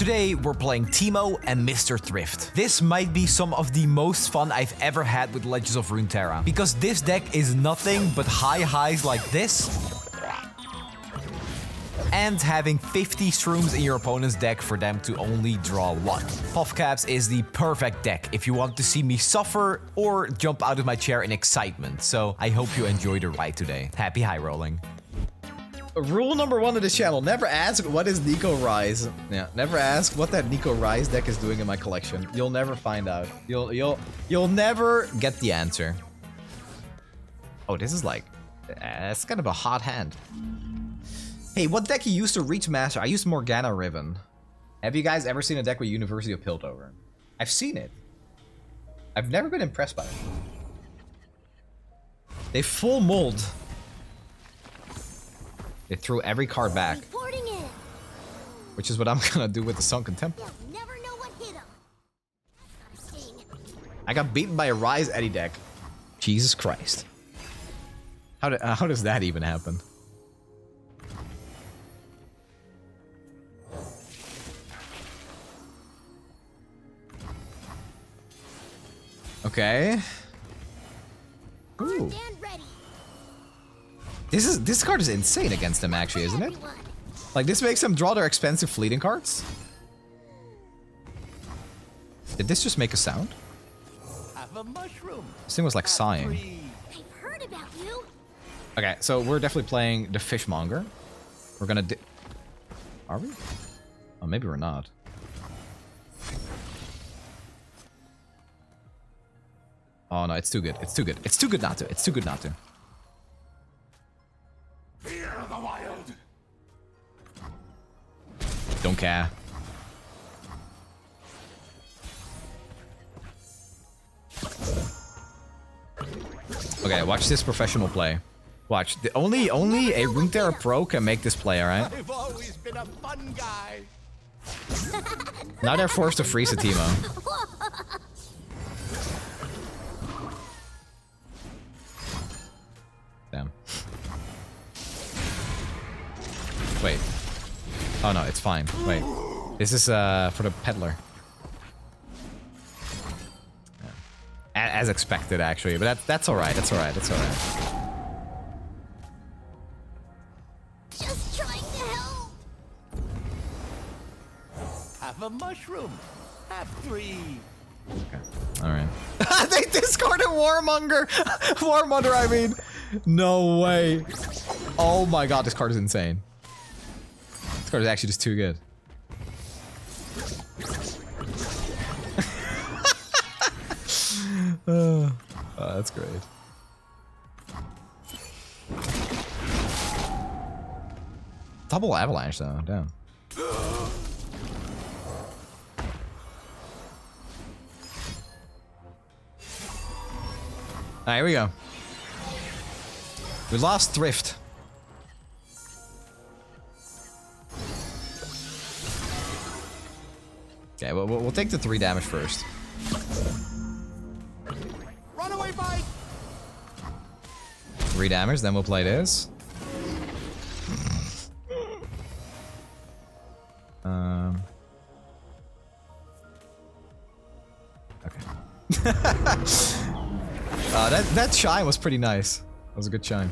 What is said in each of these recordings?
Today we're playing Teemo and Mr. Thrift. This might be some of the most fun I've ever had with Legends of Runeterra, because this deck is nothing but high highs like this, and having 50 shrooms in your opponent's deck for them to only draw one. PUFFCAPs is the perfect deck if you want to see me suffer or jump out of my chair in excitement, so I hope you enjoy the ride today. Happy high rolling. Rule number 1 of this channel, never ask what is Nico Rise. Yeah, never ask what that Nico Rise deck is doing in my collection. You'll never find out. You'll never get the answer. Oh, this is like, it's kind of a hot hand. Hey, what deck you used to reach master? I used Morgana Riven. Have you guys ever seen a deck with University of Piltover? I've seen it. I've never been impressed by it. They full mold. They threw every card back. Which is what I'm gonna do with the Sunken Temple. I got beaten by a Rise Eddy deck. Jesus Christ. How does that even happen? Okay. Ooh. This card is insane against them, actually, isn't it? Like, this makes them draw their expensive fleeting cards. Did this just make a sound? This thing was like sighing. Okay, so we're definitely playing the Fishmonger. We're gonna Are we? Oh, maybe we're not. Oh no, it's too good. It's too good. It's too good not to. It's too good not to. Fear the wild. Don't care. Okay, watch this professional play. Watch. Only a Runeterra pro can make this play, alright? I've always been a fun guy. Now they're forced to freeze a Teemo. Damn. Wait. Oh no, it's fine. Wait. This is for the peddler. Yeah. As expected, actually, but that's alright. That's alright. That's alright. Just trying to help. Have a mushroom. Have 3. Okay. Alright. They discarded Warmonger! Warmonger, I mean. No way. Oh my god, this card is insane. This card is actually just too good. Oh, that's great. Double avalanche though, damn. Alright, here we go. We lost Thrift. Okay, we'll take the 3 damage first. Runaway bite. 3 damage, then we'll play this. Okay. That shine was pretty nice. That was a good shine.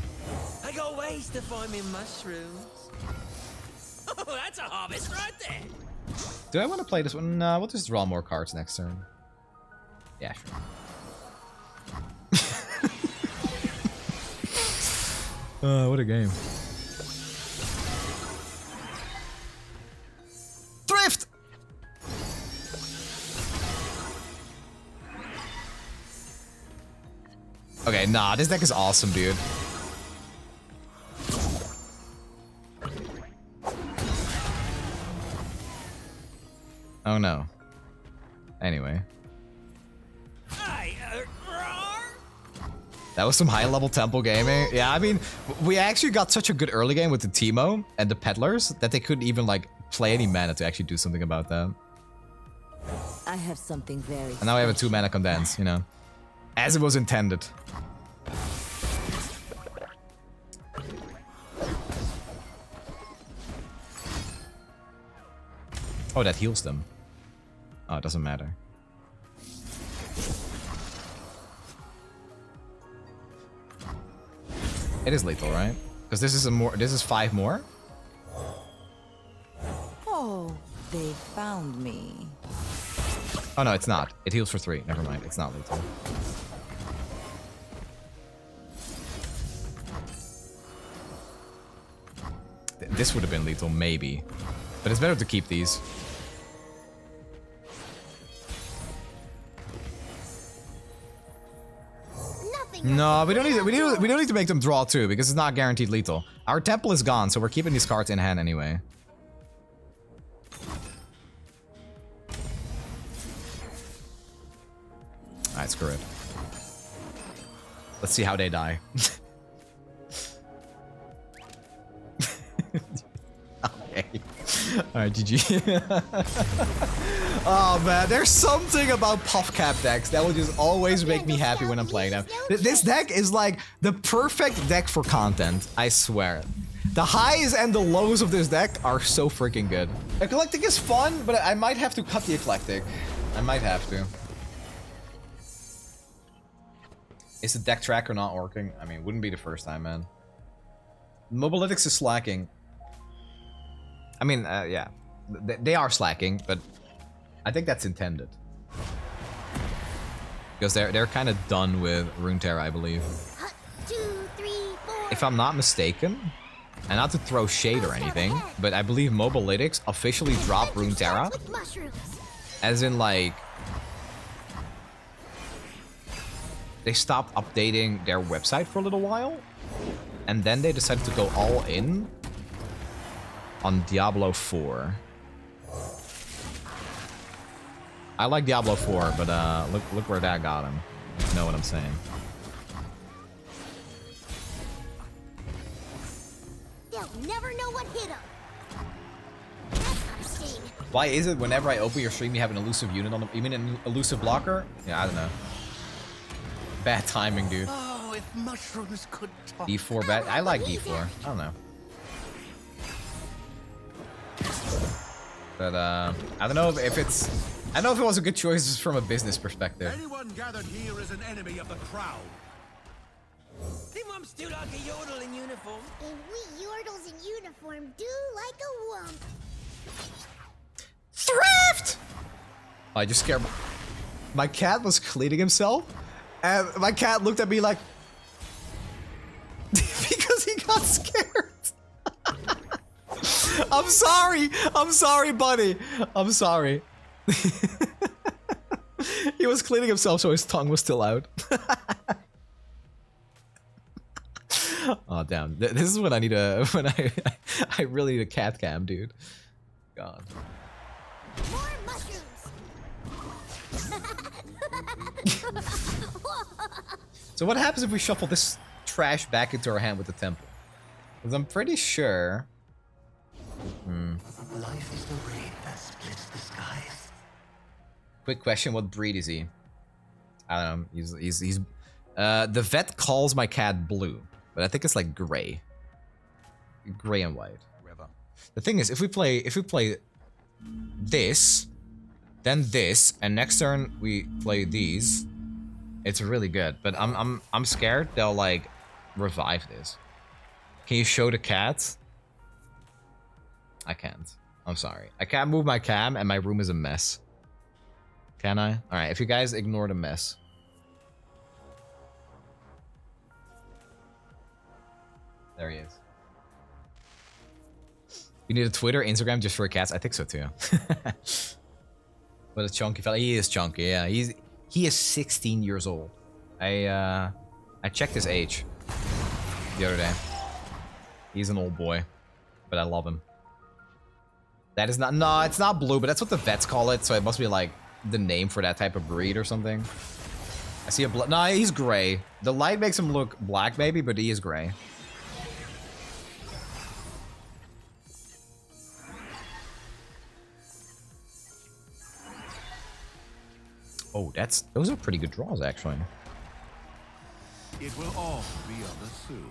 I got ways to find me mushrooms. Oh, that's a harvest right there. Do I want to play this one? No, we'll just draw more cards next turn. Yeah, sure. What a game. Thrift! Okay, nah, this deck is awesome, dude. Oh no. Anyway. That was some high-level temple gaming. Yeah, I mean, we actually got such a good early game with the Teemo and the peddlers that they couldn't even, like, play any mana to actually do something about that. I have something very And now we have a 2-mana condense, you know. As it was intended. Oh, that heals them. Oh, it doesn't matter. It is lethal, right? Because this is a more. This is 5 more. Oh, they found me. Oh no, it's not. It heals for 3. Never mind. It's not lethal. This would have been lethal, maybe. But it's better to keep these. No, we don't need to, we don't need to make them draw too, because it's not guaranteed lethal. Our temple is gone, so we're keeping these cards in hand anyway. Alright, screw it. Let's see how they die. Okay. Alright, GG. Oh man, there's something about PUFFCAP decks that will just always make me happy when I'm playing them. This deck is like the perfect deck for content, I swear. The highs and the lows of this deck are so freaking good. Eclectic is fun, but I might have to cut the Eclectic. I might have to. Is the deck tracker not working? I mean, wouldn't be the first time, man. Mobalytics is slacking. I mean, yeah. They are slacking, but I think that's intended. Because they're kind of done with Runeterra, I believe. 2, 3, 4. If I'm not mistaken, and not to throw shade or anything, but I believe Mobalytics officially dropped Runeterra. As in, like, they stopped updating their website for a little while, and then they decided to go all in on Diablo 4. I like Diablo 4, but look where that got him. If you know what I'm saying. They'll never know what hit them. That's not a sting. Why is it whenever I open your stream you have an elusive unit on the... You mean an elusive blocker? Yeah, I don't know. Bad timing, dude. Oh, if mushrooms could talk. D4 bad. I like D4. I don't know. But I don't know if it's... I don't know if it was a good choice from a business perspective. Anyone gathered here is an enemy of the crowd. Think I'm still like a yodel in uniform? And we yordles in uniform do like a wump. Thrift! I just scared my cat was cleaning himself, and my cat looked at me like because he got scared. I'm sorry, buddy. I'm sorry. He was cleaning himself, so his tongue was still out. Oh damn! This is when I need a I really need a cat cam, dude. God. More mushrooms. So what happens if we shuffle this trash back into our hand with the temple? Because I'm pretty sure. Life is the rain that splits the skies. Quick question: what breed is he? I don't know. He's the vet calls my cat blue, but I think it's like gray and white. The thing is, if we play this, then this, and next turn we play these, it's really good. But I'm scared they'll like revive this. Can you show the cat? I can't. I'm sorry. I can't move my cam, and my room is a mess. Can I? All right. If you guys ignore the mess. There he is. You need a Twitter, Instagram just for cats? I think so too. But a chunky fella. He is chunky, yeah. He is 16 years old. I checked his age the other day. He's an old boy. But I love him. That is not... No, it's not blue, but that's what the vets call it, so it must be like the name for that type of breed or something. I see a... No, he's gray. The light makes him look black maybe, but he is gray. Oh, those are pretty good draws, actually. It will all be over soon.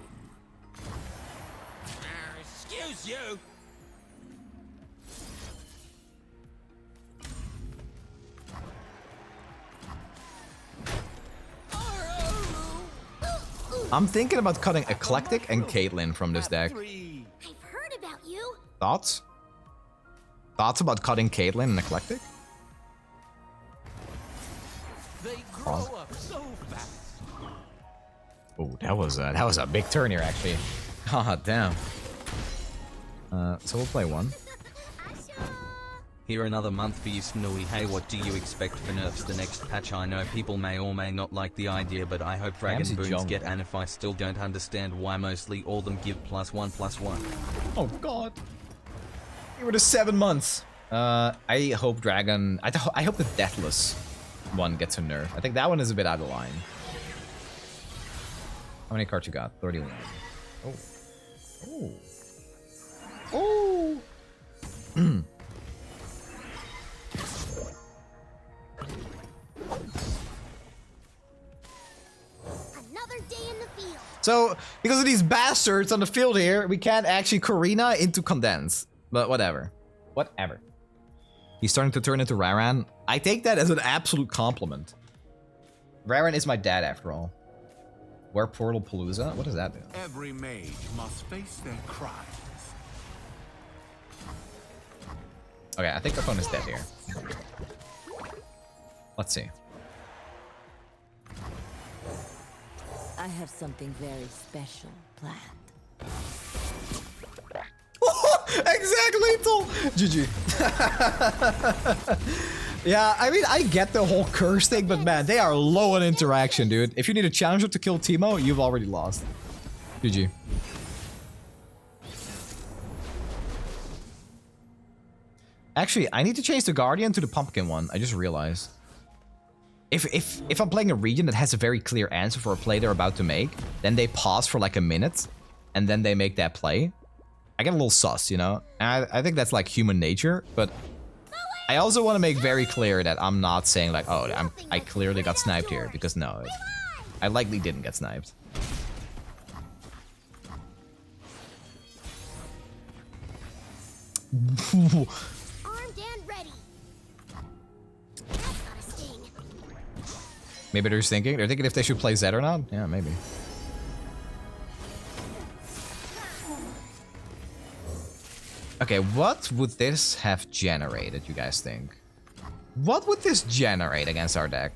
Excuse you. I'm thinking about cutting Eclectic and Caitlyn from this deck. I've heard about you. Thoughts? Thoughts about cutting Caitlyn and Eclectic? They grow up so fast. Oh, that was a big turn here, actually. God damn. So we'll play one. Here another month for you, Snoozy. Hey, what do you expect for nerfs the next patch? I know people may or may not like the idea, but I hope Dragon Ramsey Boons Jungle. get, and if I still don't understand why mostly all them give +1/+1. Oh god. You were the 7 months. I hope Dragon... I hope the Deathless one gets a nerf. I think that one is a bit out of line. How many cards you got? 31. Oh. Oh. Oh. Another day in the field. So, because of these bastards on the field here, we can't actually Karina into Condense. But whatever. Whatever. He's starting to turn into Raran. I take that as an absolute compliment. Raran is my dad, after all. Where Portal Palooza? What does that do? Every mage must face their crimes. Okay, I think our phone is dead here. Let's see. I have something very special planned. Exactly, lethal. GG. Yeah, I mean, I get the whole curse thing, but man, they are low on interaction, dude. If you need a challenger to kill Teemo, you've already lost. GG. Actually, I need to change the Guardian to the Pumpkin one. I just realized. If I'm playing a region that has a very clear answer for a play they're about to make, then they pause for like a minute, and then they make that play, I get a little sus, you know? And I think that's like human nature, but I also want to make very clear that I'm not saying like, oh, I clearly got sniped here, because no, I likely didn't get sniped. Armed and ready. That's gotta sting. Maybe they're thinking if they should play Zed or not? Yeah, maybe. Okay, what would this have generated, you guys think? What would this generate against our deck?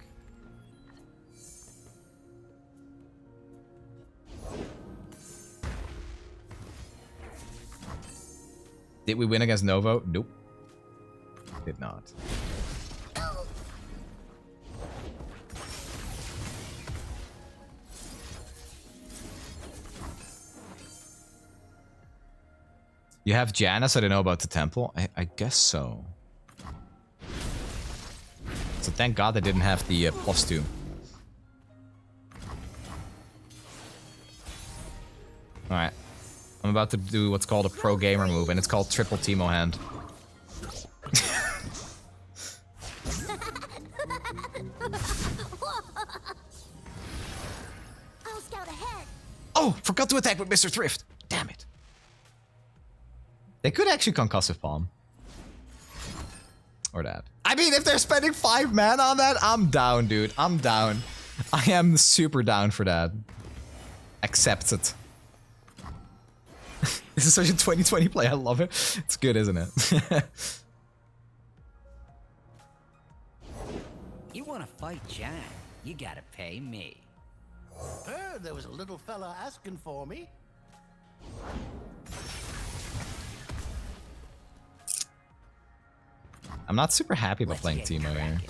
Did we win against Novo? Nope. Did not. You have Janus? I don't know about the temple. I guess so. So thank God they didn't have the +2. Alright. I'm about to do what's called a pro gamer move, and it's called triple Teemo hand. I'll scout ahead. Oh! Forgot to attack with Mr. Thrift! Damn it. They could actually concussive palm. Or that. I mean, if they're spending 5 mana on that, I'm down, dude. I'm down. I am super down for that. Accept it. This is such a 2020 play. I love it. It's good, isn't it? You want to fight Jan? You gotta pay me. Heard there was a little fella asking for me. I'm not super happy about playing get Teemo here. cracking.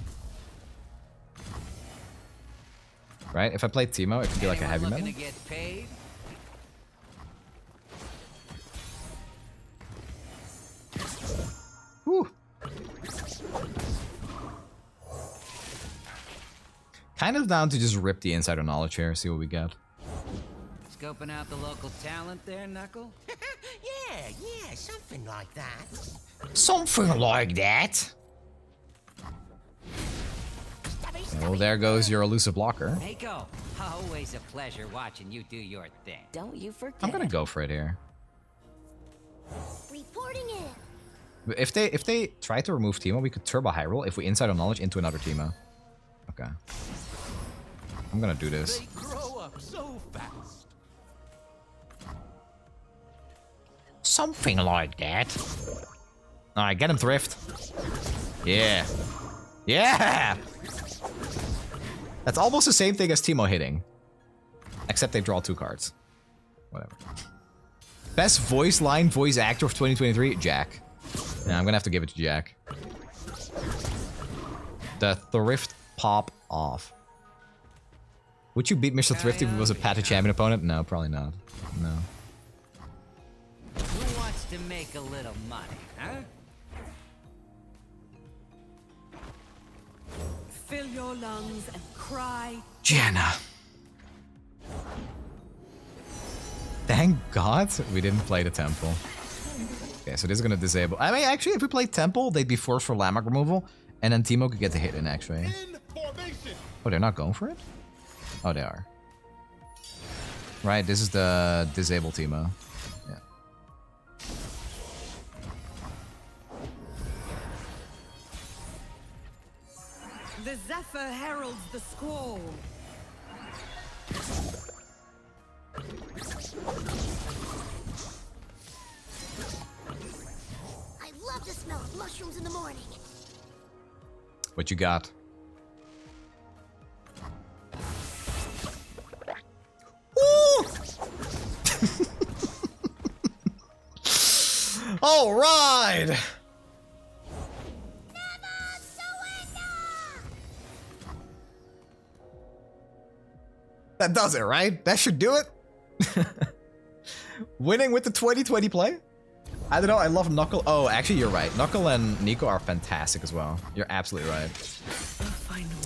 Right? If I play Teemo, it could be like a heavy Anyone metal. looking to get paid? Whew. Kind of down to just rip the insider knowledge here, see what we get. Scoping out the local talent there, Knuckle? Yeah, something like that. Something like that. Well, there goes your elusive blocker. Mako, always a pleasure watching you do your thing. Don't you forget. I'm gonna go for it here. Reporting in. But if they try to remove Teemo, we could turbo high roll if we insider knowledge into another Teemo. Okay. I'm gonna do this. They grow up so fast. Something like that. Alright, get him, Thrift. Yeah. Yeah! That's almost the same thing as Teemo hitting. Except they draw 2 cards. Whatever. Best voice line, voice actor of 2023? Jack. Yeah, I'm gonna have to give it to Jack. The Thrift pop off. Would you beat Mr. Thrift if he was a Pata champion opponent? No, probably not. No. Who wants to make a little money, huh? Fill your lungs and cry. Janna. Thank God we didn't play the temple. Okay, so this is gonna disable. I mean, actually, if we played temple, they'd be forced for landmark removal, and then Teemo could get the hit in, actually. Oh, they're not going for it? Oh, they are. Right, this is the disable Teemo. Yeah. The Zephyr heralds the squall. I love the smell of mushrooms in the morning. What you got? Woo! All right. That does it, right? That should do it. Winning with the 2020 play? I don't know, I love Knuckle. Oh, actually, you're right. Knuckle and Nico are fantastic as well. You're absolutely right.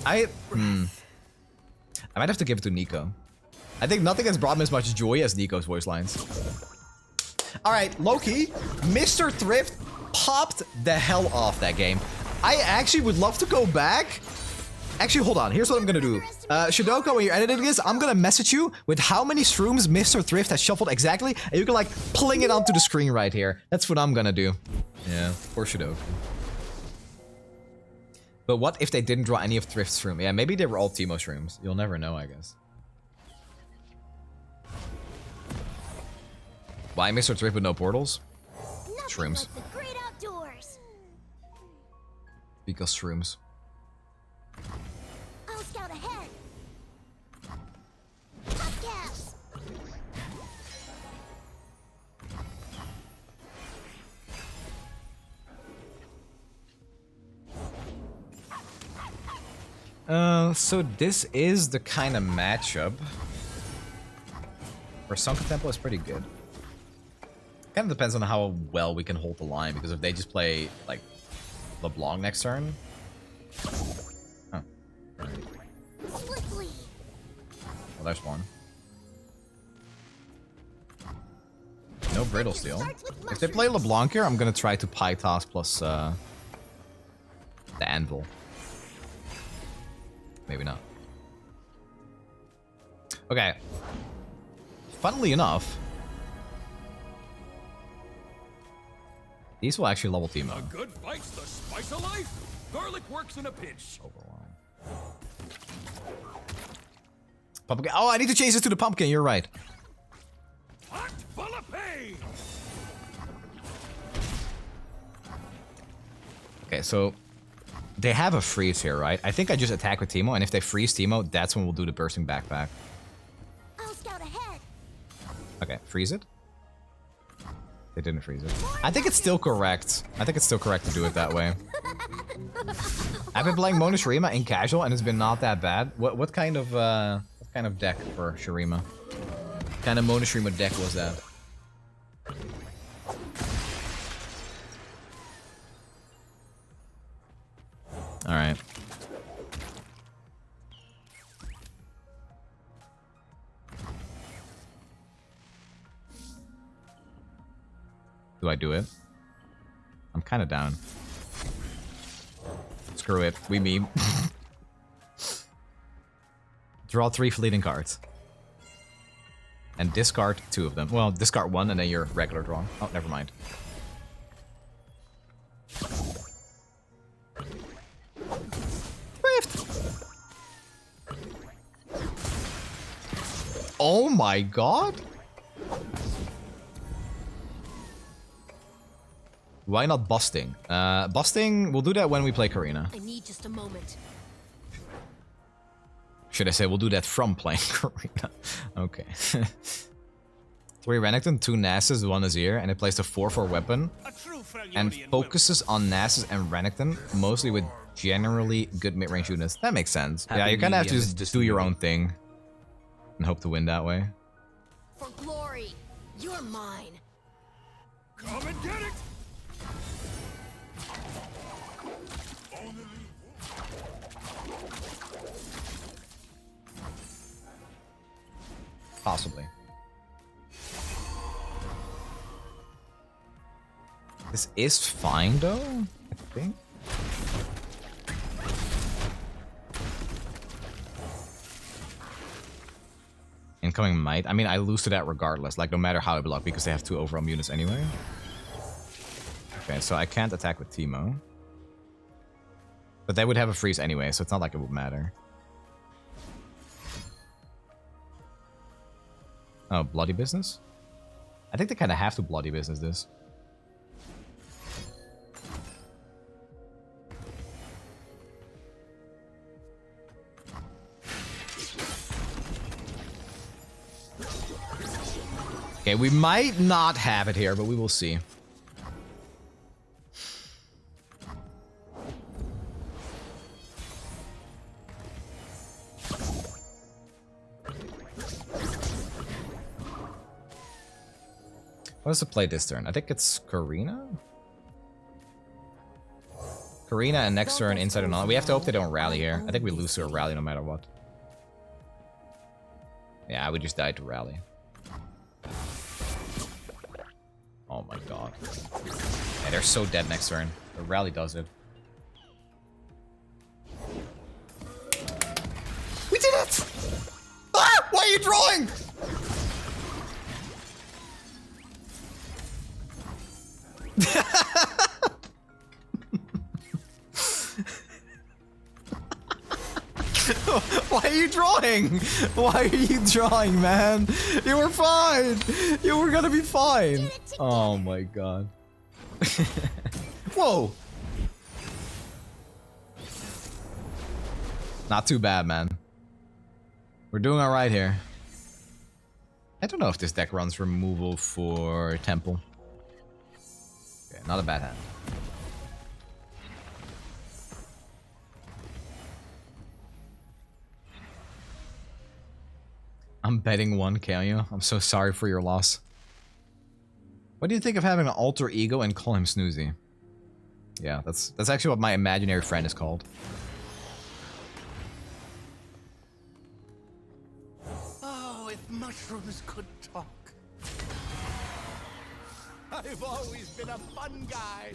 I might have to give it to Nico. I think nothing has brought me as much joy as Nico's voice lines. Alright, Loki, Mr. Thrift popped the hell off that game. I actually would love to go back. Actually, hold on. Here's what I'm gonna do. Shadoka, when you're editing this, I'm gonna message you with how many shrooms Mr. Thrift has shuffled exactly, and you can like pling it onto the screen right here. That's what I'm gonna do. Yeah, poor Shadoka. But what if they didn't draw any of Thrift's shrooms? Yeah, maybe they were all Teemo shrooms. You'll never know, I guess. Why Mr. Thrift with no portals? Shrooms. Like the great outdoors. Because shrooms. I'll scout ahead. Puffcaps. So this is the kind of matchup where Sunken Temple is pretty good. Kind of depends on how well we can hold the line, because if they just play like LeBlanc next turn. Huh. Swiftly. Well, there's one. No Brittle Steel. If they play LeBlanc here, I'm gonna try to Pie Toss plus the Anvil. Maybe not. Okay. Funnily enough, these will actually level Teemo. A good fight's the spice of life. Garlic works in a pinch. Pumpkin. Oh, I need to change this to the pumpkin. You're right. Hot full of pain. Okay, so they have a freeze here, right? I think I just attack with Teemo, and if they freeze Teemo, that's when we'll do the bursting backpack. I'll scout ahead. Okay, freeze it. They didn't freeze it. I think it's still correct. I think it's still correct to do it that way. I've been playing Mono Shurima in casual, and it's been not that bad. What kind of deck for Shurima? What kind of Mono Shurima deck was that? All right. Do I do it? I'm kind of down. Screw it. We meme. Draw 3 fleeting cards. And discard 2 of them. Well, discard 1 and then your regular draw. Oh, never mind. Thrift! Oh my god! Why not busting? Busting, we'll do that when we play Karina. I need just a moment. Should I say we'll do that from playing Karina? Okay. 3 Renekton, 2 Nasus, 1 Azir, and it plays a 4/4 weapon. A true And Freljordian focuses on Nasus and Renekton, mostly with generally good mid-range units. That makes sense. Happy Yeah, you kind New of have to Year, just Mr. do your Snoozy. own thing. And hope to win that way. For glory, you're mine. Come and get it! Possibly. This is fine though, I think. Incoming might. I mean, I lose to that regardless, like no matter how I block, because they have 2 overwhelm units anyway. Okay, so I can't attack with Teemo. But they would have a freeze anyway, so it's not like it would matter. Oh, bloody business? I think they kind of have to bloody business this. Okay, we might not have it here, but we will see. What does it play this turn? I think it's Karina? Karina and next turn inside and on. We have to hope they don't rally here. I think we lose to a rally no matter what. Yeah, I would just die to rally. Oh my god. Yeah, they're so dead next turn. The rally does it. We did it! Ah! Why are you drawing? Why are you drawing? Why are you drawing, man? You were fine. You were gonna be fine. Oh my god. Whoa. Not too bad, man. We're doing all right here. I don't know if this deck runs removal for Temple. Okay, not a bad hand. I'm betting 1, can you? I'm so sorry for your loss. What do you think of having an alter ego and call him Snoozy? Yeah, that's actually what my imaginary friend is called. Oh, if mushrooms could talk. I've always been a fun guy.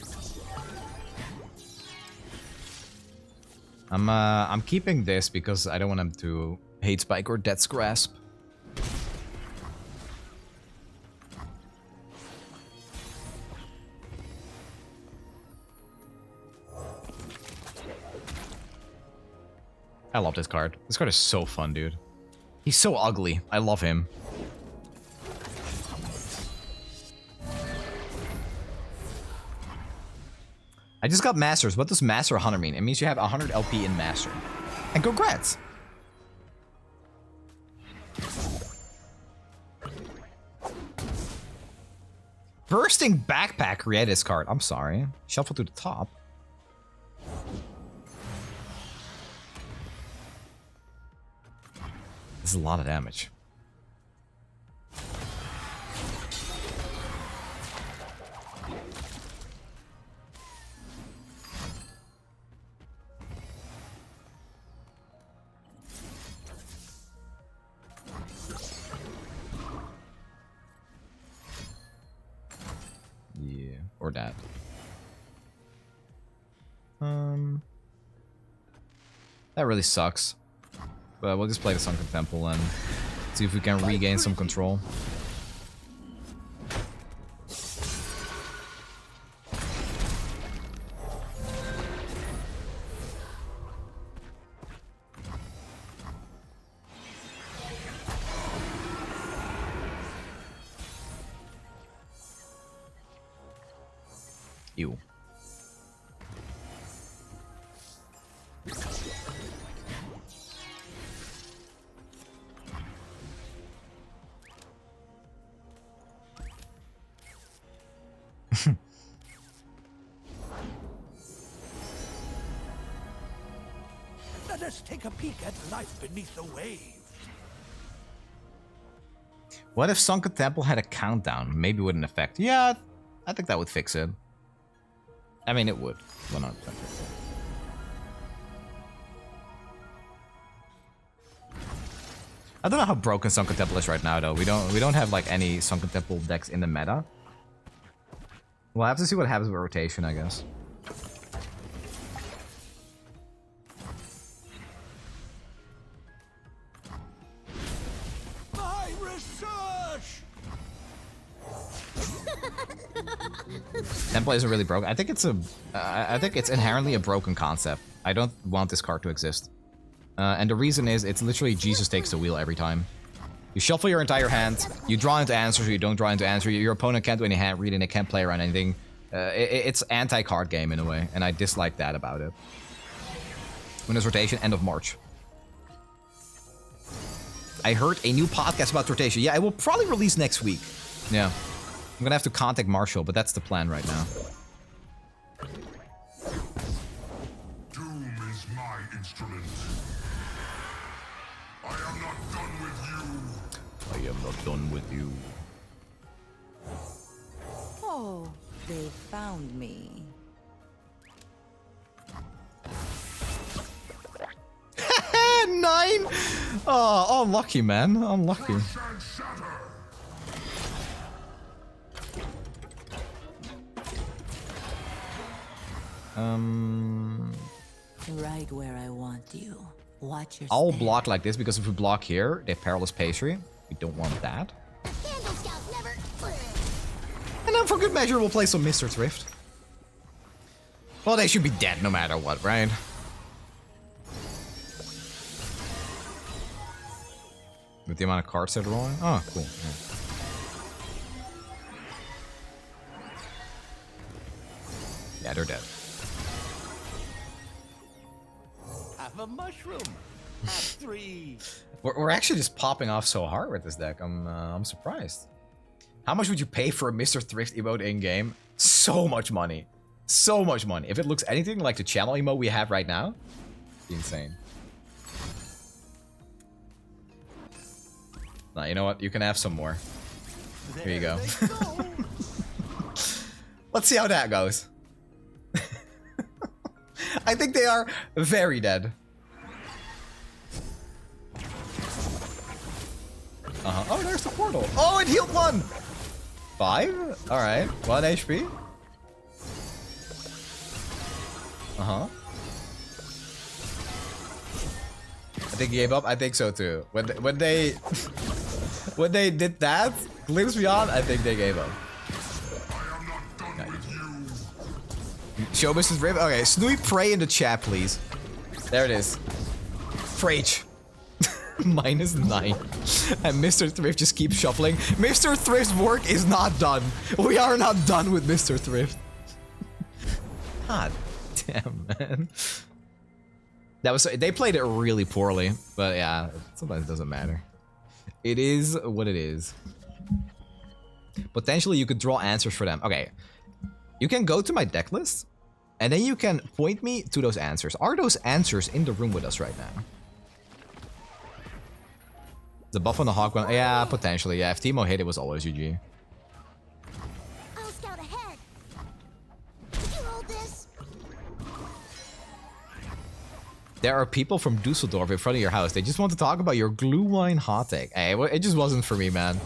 I'm keeping this because I don't want him to hate Spike or Death's Grasp. I love this card. This card is so fun, dude. He's so ugly. I love him. I just got Masters. What does Master 100 mean? It means you have 100 LP in Master. And congrats! Bursting Backpack created this card. I'm sorry. Shuffle to the top. This is a lot of damage. Yeah, or that. That really sucks. But we'll just play the Sunken Temple and see if we can regain some control. Ew. Let us take a peek at life beneath the waves. What if Sunken Temple had a countdown? Maybe it wouldn't affect. Yeah, I think that would fix it. I mean, it would. 100%. I don't know how broken Sunken Temple is right now, though. We don't have like any Sunken Temple decks in the meta. We'll have to see what happens with rotation, I guess. My research! Temple isn't really broken. I think it's inherently a broken concept. I don't want this card to exist. And the reason is, it's literally Jesus takes the wheel every time. You shuffle your entire hand, you draw into answers, or you don't draw into answers. Your opponent can't do any hand reading, they can't play around anything. It's anti-card game in a way, and I dislike that about it. Winners rotation, end of March. I heard a new podcast about rotation. Yeah, it will probably release next week. Yeah. I'm gonna have to contact Marshall, but that's the plan right now. Doom is my instrument. I am not done with you. I am not done with you. Oh, they found me. 9? Oh, unlucky, man. Unlucky. Right where I want you. Watch your I'll step. block like this because if we block here, they have Perilous Pastry. We don't want that. Candle Scout never. And then for good measure, we'll play some Mr. Thrift. Well, they should be dead no matter what, right? With the amount of cards they're drawing? Oh, cool. Yeah, they're dead. Have a mushroom. Have 3. We're actually just popping off so hard with this deck. I'm surprised. How much would you pay for a Mr. Thrift emote in-game? So much money. So much money. If it looks anything like the channel emote we have right now, it'd be insane. Nah, you know what? You can have some more. Here you go. Let's see how that goes. I think they are very dead. Oh, there's the portal. Oh, it healed 1! 5? Alright. 1 HP. I think he gave up. I think so too. When they when they did that, Glimpse Beyond, I think they gave up. Show Mrs. Rib. Okay, Snooy, pray in the chat, please. There it is. Frage. -9. And Mr. Thrift just keeps shuffling. Mr. Thrift's work is not done. We are not done with Mr. Thrift. God damn, man. That was, they played it really poorly, but yeah, sometimes it doesn't matter. It is what it is. Potentially you could draw answers for them. Okay. You can go to my deck list, and then you can point me to those answers. Are those answers in the room with us right now? The buff on the Hawk one? Yeah, potentially. Yeah, if Teemo hit, it was always GG. I'll scout ahead. Did you hold this? There are people from Dusseldorf in front of your house. They just want to talk about your glue wine hot take. Hey, it just wasn't for me, man.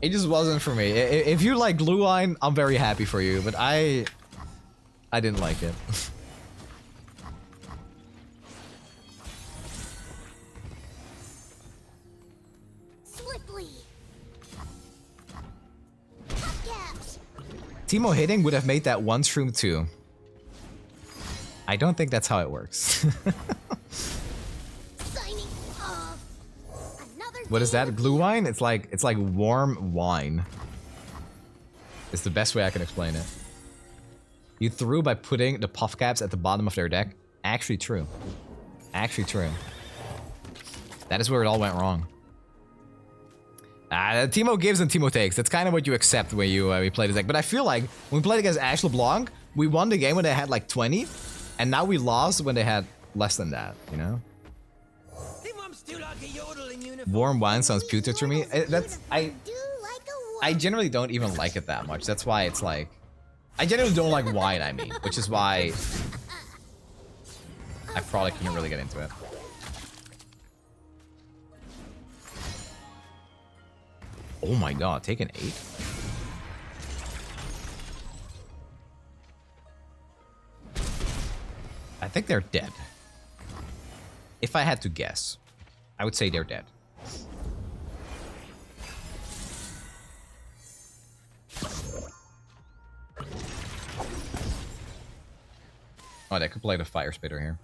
It just wasn't for me. If you like glue wine, I'm very happy for you, but I didn't like it. Swiftly. Puffcaps. Teemo hitting would have made that one shroom too. I don't think that's how it works. Signing off. Another What is game that? Glue wine? It's like warm wine. It's the best way I can explain it. You threw by putting the puffcaps at the bottom of their deck. Actually true. Actually true. That is where it all went wrong. Teemo gives and Teemo takes. That's kind of what you accept when you we play this deck. But I feel like when we played against Ash LeBlanc, we won the game when they had like 20, and now we lost when they had less than that, you know? Warm wine sounds putrid to me. I generally don't even like it that much. That's why it's like... I generally don't like wine, I mean. Which is why... I probably couldn't really get into it. Oh my god, take an 8? I think they're dead. If I had to guess, I would say they're dead. Oh, they could play the Fire Spitter here.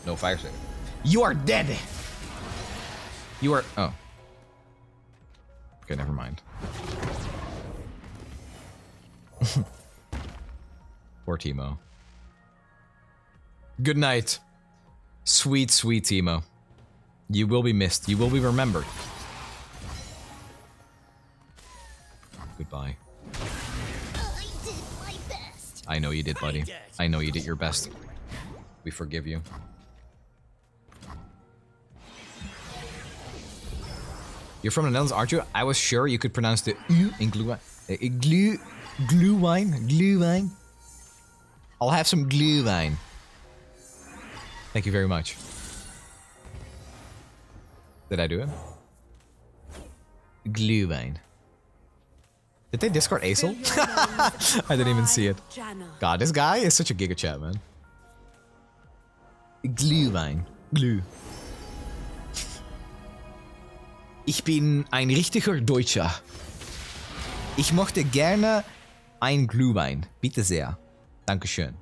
No Fire Spitter. You are dead! You are... Oh. Okay, never mind. Poor Teemo. Good night. Sweet, sweet Teemo. You will be missed. You will be remembered. Goodbye. I did my best. I know you did, buddy. I know you did your best. We forgive you. You're from the Netherlands, aren't you? I was sure you could pronounce the U in glue wine. Glue wine. I'll have some glue wine. Thank you very much. Did I do it? Glue wine. Did they discard Acel? I didn't even see it. God, this guy is such a giga chat, man. Glue wine. Glue. Ich bin ein richtiger Deutscher. Ich möchte gerne ein Glühwein. Bitte sehr. Dankeschön.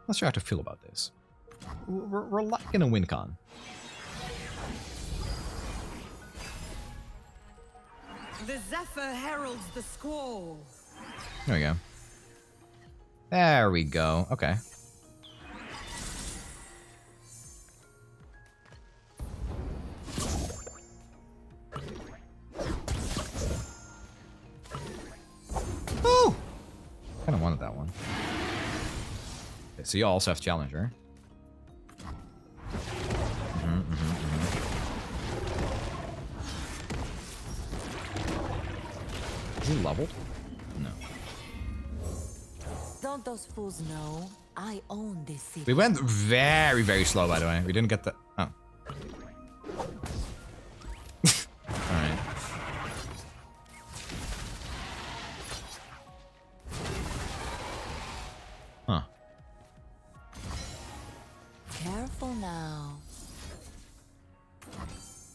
Not sure how to feel about this. We're liking a win con. The Zephyr heralds the squall. There we go. There we go. Okay. Woo! Kind of wanted that one. Okay, so you also have Challenger. Is he leveled? No. Don't those fools know I own this city? We went very, very slow, by the way. We didn't get the... Oh. Alright. Huh. Careful now.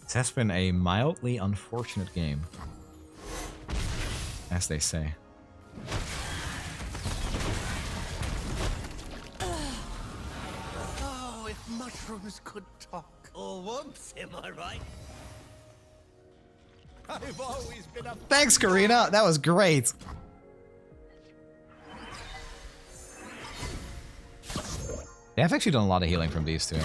This has been a mildly unfortunate game. As they say. Oh, if mushrooms could talk. Or once, am I right? I've always been a... Thanks, Karina. That was great. They have actually done a lot of healing from these two.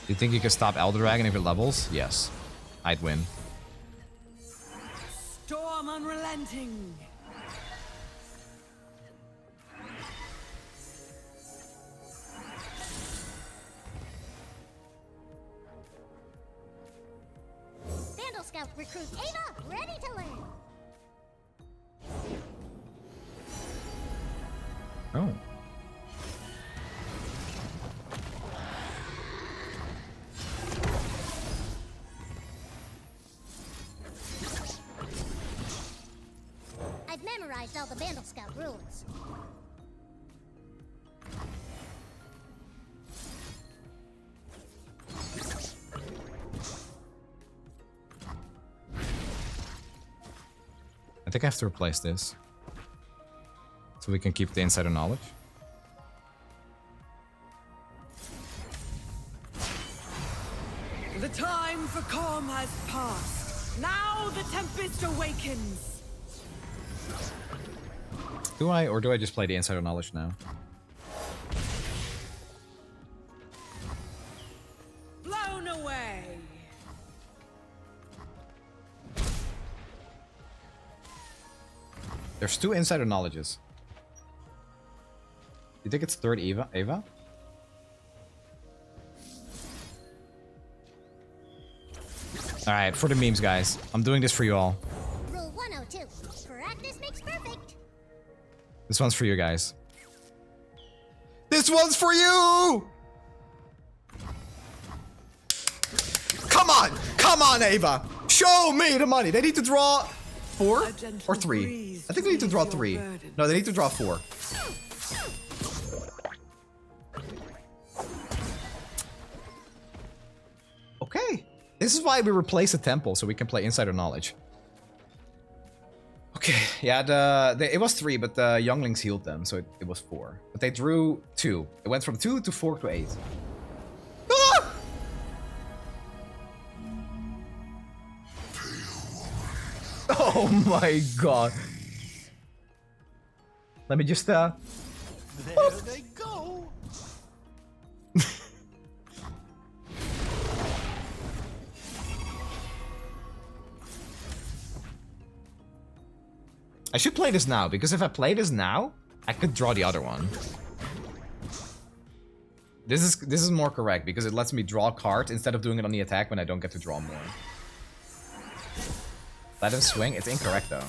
Do you think you could stop Elder Dragon if it levels? Yes. I'd win. Storm unrelenting. Vandal Scout recruit Ava, ready to learn. Oh. I've memorized all the Vandal Scout rules. think I have to replace this. So we can keep the insider knowledge. The time for calm has passed. Now the tempest awakens. Do I, or do I just play the insider knowledge now? Blown away. There's 2 insider knowledges. You think it's third Ava? Alright, for the memes, guys. I'm doing this for you all. Rule 102. Practice makes perfect. This one's for you guys. This one's for you! Come on! Come on, Ava! Show me the money! They need to draw 4 or 3. I think they need to draw 3. No, they need to draw 4. Okay. This is why we replace the temple, so we can play Insider Knowledge. Okay, yeah, it was 3, but the younglings healed them, so it was 4. But they drew 2. It went from 2 to 4 to 8. Ah! Oh my god. Let me just, There they go. I should play this now, because if I play this now, I could draw the other one. This is more correct, because it lets me draw cards instead of doing it on the attack when I don't get to draw more. Let him swing? It's incorrect, though.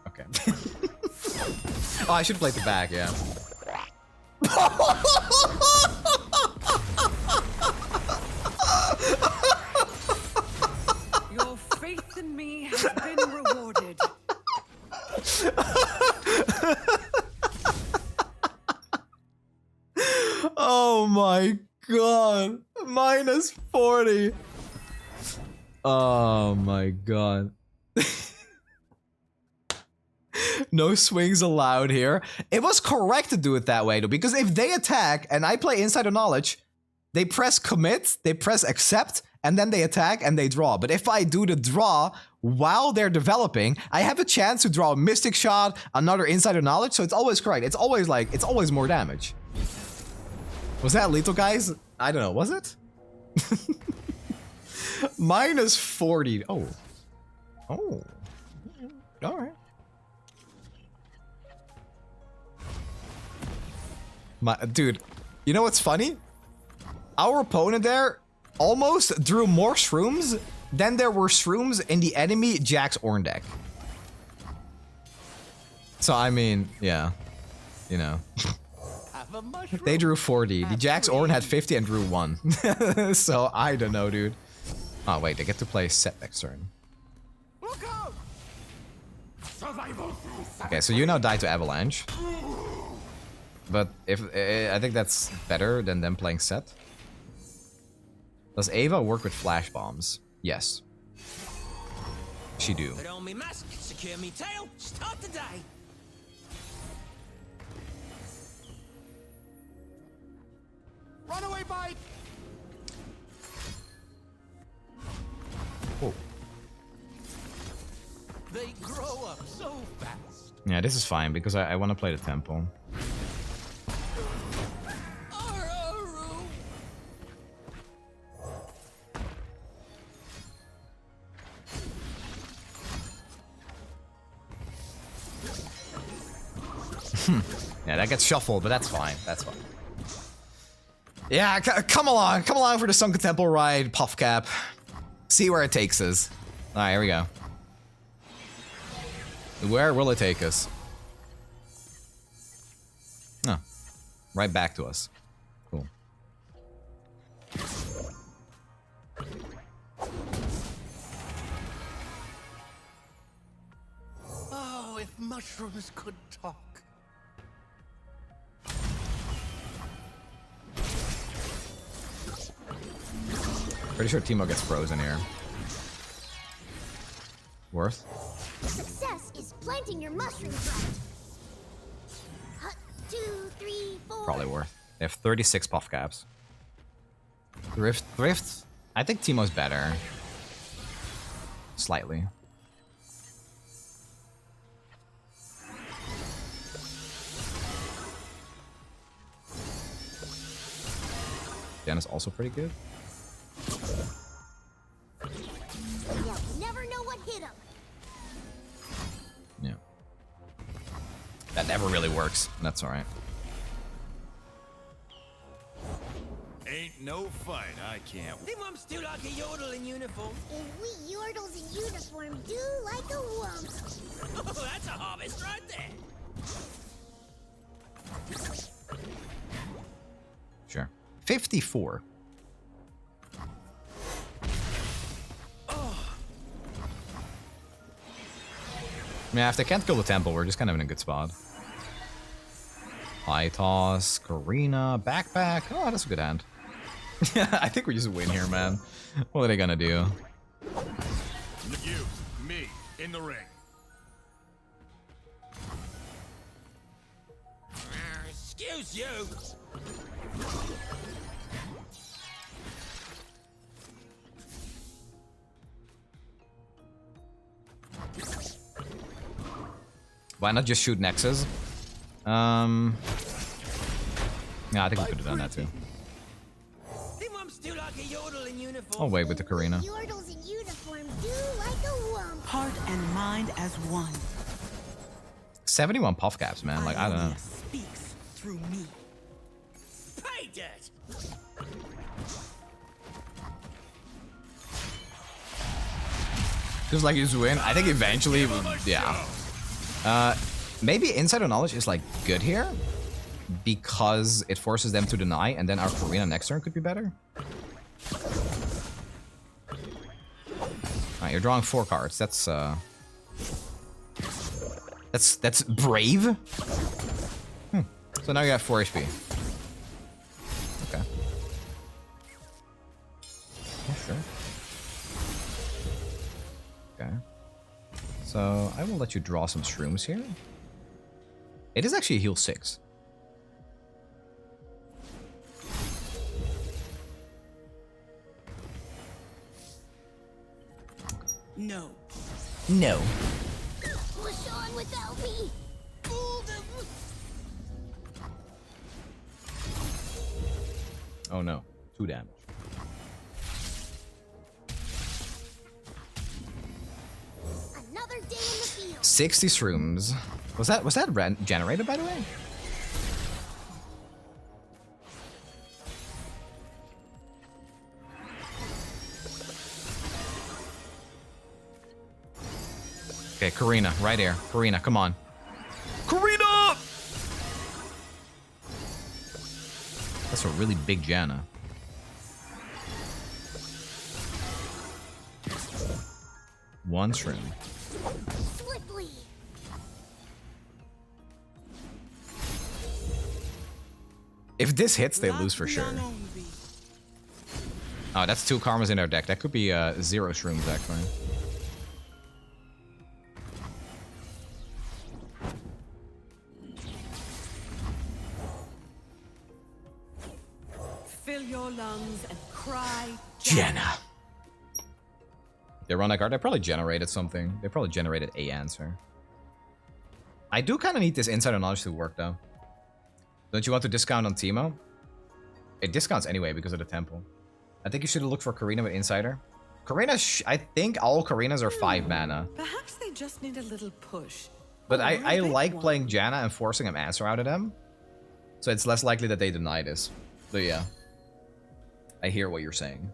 Okay. Oh, I should play the back, yeah. Your faith in me has been rewarded. Oh my god. Minus 40. Oh my god. No swings allowed here. It was correct to do it that way, though, because if they attack and I play Insider Knowledge, they press commit, they press accept, and then they attack and they draw. But if I do the draw while they're developing, I have a chance to draw a Mystic Shot, another Insider Knowledge, so it's always correct. It's always like, it's always more damage. Was that lethal, guys? I don't know, was it? Minus 40. Oh. Oh. Alright. Dude, you know what's funny? Our opponent there almost drew more shrooms than there were shrooms in the enemy Jack's Orn deck. So, I mean, yeah. You know. They drew 40. The Jack's Orn had 50 and drew 1. So, I don't know, dude. Oh, wait, they get to play set next turn. Okay, so you now die to Avalanche. But if I think that's better than them playing set. Does Ava work with flash bombs? Yes. She do. Put on me mask, secure me tail, start the day. Runaway bike. Oh. They grow up so fast. Yeah, this is fine because I want to play the temple. Yeah, that gets shuffled, but that's fine. That's fine. Yeah, come along for the Sunken Temple ride, PUFFCAP. See where it takes us. All right, here we go. Where will it take us? Oh, right back to us. Cool. Oh, if mushrooms could talk. Pretty sure Teemo gets frozen here. Worth? Success is planting your mushrooms right. 2, 3, 4. Probably worth. They have 36 puffcaps. Thrift? I think Teemo's better. Slightly. Janna's also pretty good. You'll never know what hit him. Yeah. That never really works. That's alright. Ain't no fight I can't. Them ones do like a yodel in uniform. And we yordles in uniform do like a wump. Oh, that's a harvest right there. Sure. 54. Yeah, if they can't kill the temple, we're just kind of in a good spot. High toss, Karina, backpack. Oh, that's a good hand. I think we just win here, man. What are they gonna do? You, me, in the ring. Excuse you. Why not just shoot Nexus? Yeah, I think we could have done that too. Oh wait, with the Karina. Yordles in uniform do like a wump. Heart and mind as one. 71 puffcaps, man. Like, I don't know. Speaks through me. Pay dirt. Feels like you just win. I think eventually, yeah. Maybe Insider Knowledge is like good here because it forces them to deny, and then our Karina next turn could be better. Alright, you're drawing 4 cards. That's brave. So now you have 4 HP. Okay. Yeah, sure. Okay. So I will let you draw some shrooms here. It is actually a heal 6. No. No. Push on without me. Fool them. Oh no. 2 damage. Another day in the field. 60 shrooms. Was that generated, by the way? Okay, Karina, right here. Karina, come on. Karina! That's a really big Janna. One shroom. Swiftly. If this hits, they lose for sure. Oh, that's 2 karmas in our deck. That could be 0 shrooms, actually. Fill your lungs and cry. Janna. They run a card. They probably generated something. They probably generated a answer. I do kind of need this Insider Knowledge to work, though. Don't you want to discount on Teemo? It discounts anyway because of the temple. I think you should look for Karina with Insider. Karina, I think all Karinas are 5 mana. Perhaps they just need a little push. But I like playing Janna and forcing an answer out of them. So it's less likely that they deny this. So yeah. I hear what you're saying.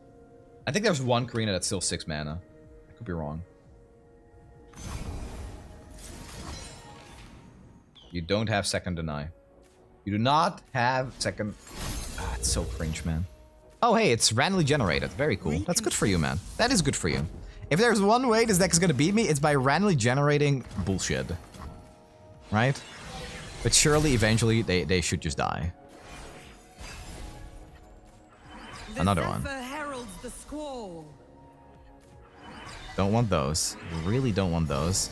I think there's one Karina that's still 6 mana. I could be wrong. You don't have second deny. You do not have second... Ah, it's so cringe, man. Oh, hey, it's randomly generated. Very cool. That's good for you, man. That is good for you. If there's one way this deck is gonna beat me, it's by randomly generating bullshit. Right? But surely, eventually, they should just die. Another one. Heralds the squall. Don't want those. Really don't want those.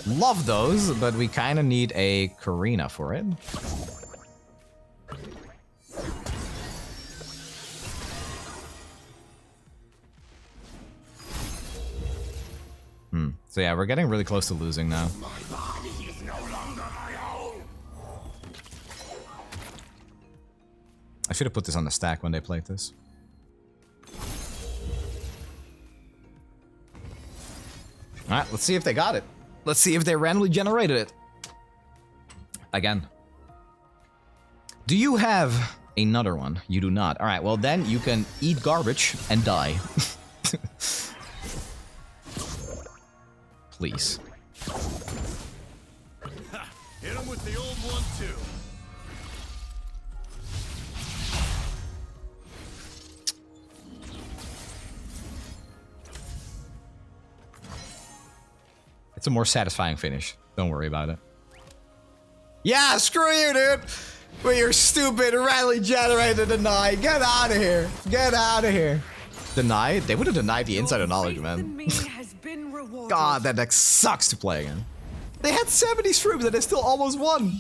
Love those, but we kind of need a Karina for it. So yeah, we're getting really close to losing now. I should have put this on the stack when they played this. Alright, let's see if they got it. Let's see if they randomly generated it. Again. Do you have another one? You do not. Alright, well then you can eat garbage and die. Please. Hit him with the old one too. It's a more satisfying finish. Don't worry about it. Yeah, screw you, dude! With your stupid randomly generated deny. Get out of here. Get out of here. Deny? They would have denied the insider knowledge, man. God, that deck sucks to play again. They had 70 shrooms and they still almost won.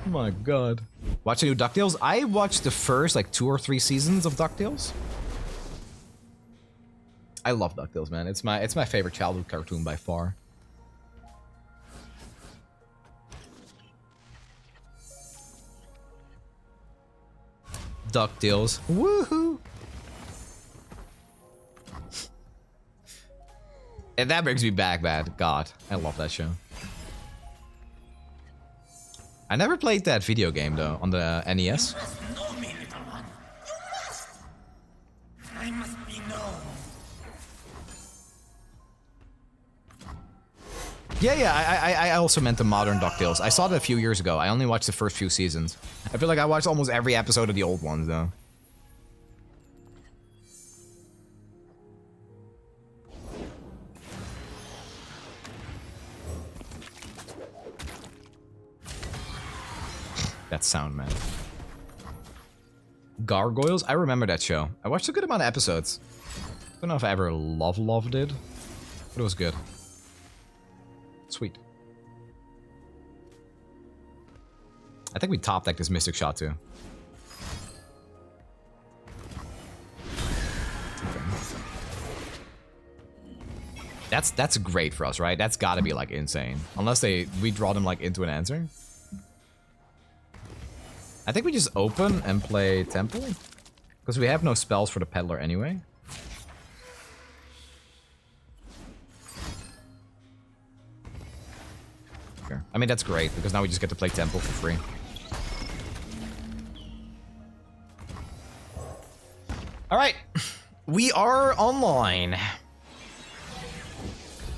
Oh my god. Watching new DuckTales? I watched the first like 2 or 3 seasons of DuckTales. I love DuckTales, man. It's my favorite childhood cartoon by far. DuckTales. Woohoo! And that brings me back, man. God, I love that show. I never played that video game though on the NES. I must be known. Yeah, I also meant the modern DuckTales. I saw that a few years ago. I only watched the first few seasons. I feel like I watched almost every episode of the old ones though. That sound, man. Gargoyles? I remember that show. I watched a good amount of episodes. Don't know if I ever loved it, but it was good. Sweet. I think we top decked this Mystic Shot too. Okay. That's great for us, right? That's gotta be like insane. Unless we draw them like into an answer. I think we just open and play Temple. Because we have no spells for the Peddler anyway. Sure. I mean, that's great, because now we just get to play Temple for free. Alright. We are online.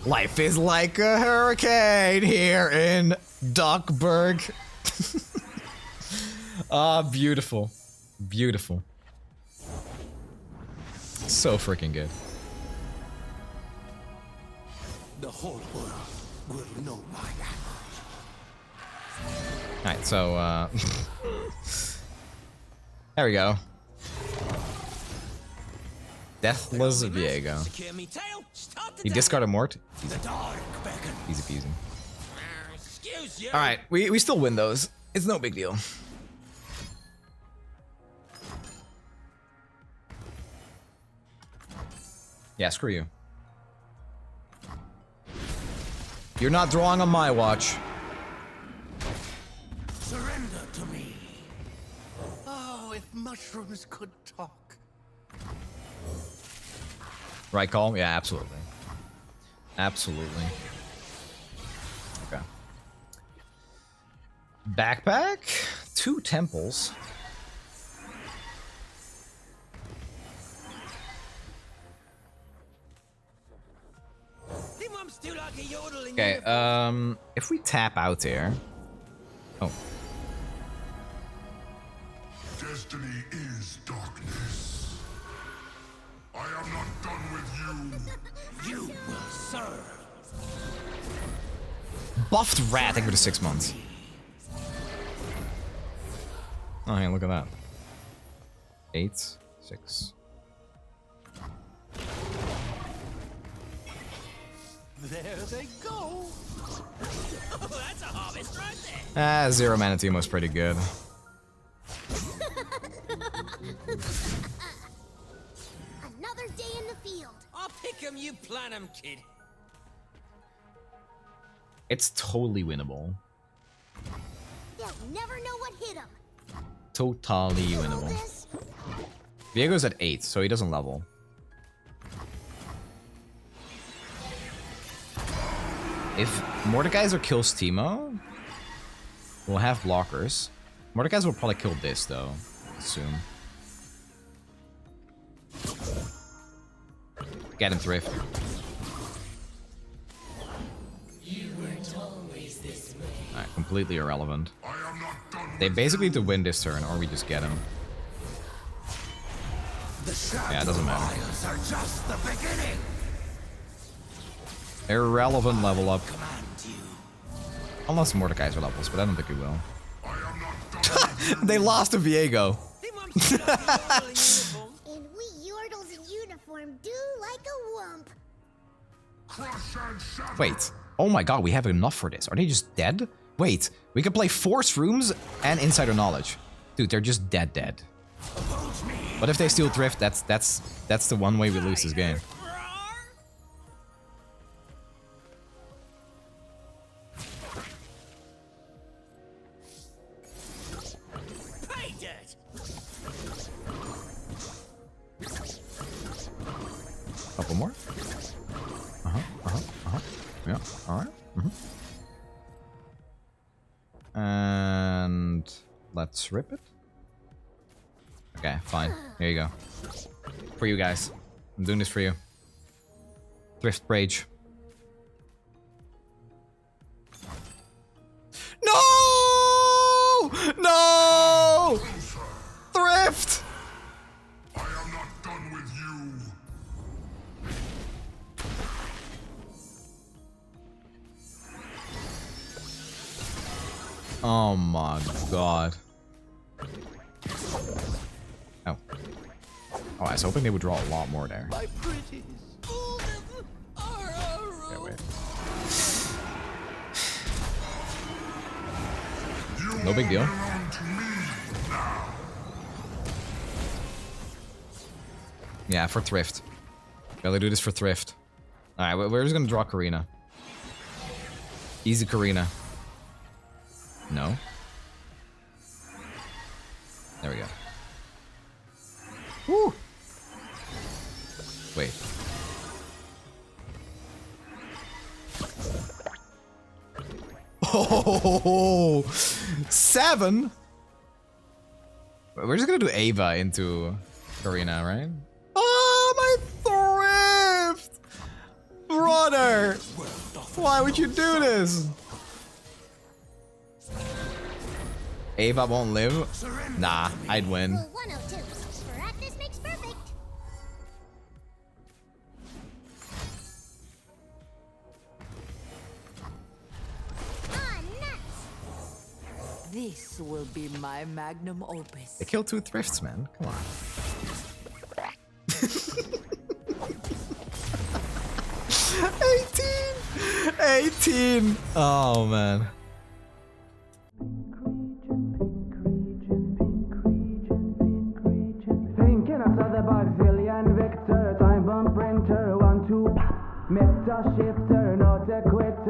Life is like a hurricane here in Duckburg. Ah, beautiful. Beautiful. So freaking good. The whole world will know my Alright, so, there we go. Deathless Viego. He discarded Mort. Easy peasy. Alright, we still win those. It's no big deal. Yeah, screw you. You're not drawing on my watch. Surrender to me. Oh, if mushrooms could talk. Right call? Yeah, absolutely. Absolutely. Okay. Backpack? 2 temples. Okay, if we tap out here. Oh. Destiny is darkness. I am not done with you. You will serve. Buffed rat, thank you for the 6 months. Oh, hey, look at that. 8, 6. There they go. Zero mana Teemo's pretty good. Another day in the field. I'll pick 'em, you plan 'em, kid. It's totally winnable. They'll never know what hit them. Totally winnable. Viego's at 8, so he doesn't level. If Mordekaiser kills Teemo, we'll have blockers. Mordekaiser will probably kill this, though, soon. Get him, Thrift. Alright, completely irrelevant. They basically need to win this turn, or we just get him. Yeah, it doesn't matter. Are just the beginning. Irrelevant level up. Unless Mordekaiser levels, but I don't think he will. They lost to Viego. And we Yordles in uniform do like a wump. Wait. Oh my god, we have enough for this. Are they just dead? Wait, we can play 4 Shrooms and Insider Knowledge. Dude, they're just dead. What if they steal Thrift? That's the one way we lose this game. Couple more. Yeah, alright. And let's rip it. Okay, fine. Here you go. For you guys. I'm doing this for you. Thrift Rage. No! No! Thrift! I am not done with you. Oh my god. Oh. Oh, I was hoping they would draw a lot more there. My pretties. Okay, wait. No big deal. Yeah, for Thrift. Gotta do this for Thrift. Alright, we're just gonna draw Karina. Easy Karina. No. There we go. Woo! Wait. Oh, 7? We're just gonna do Ava into Karina, right? Oh, my Thrift! Brother! Why would you do this? Ava won't live? Nah, I'd win. Rule 102. Practice makes perfect. Ah, nuts. This will be my magnum opus. They killed 2 Thrifts, man. Come on. 18! Oh, man. Thinking outside the box, Zillion Victor, time bomb printer, 1, 2, meta shifter, not a quitter.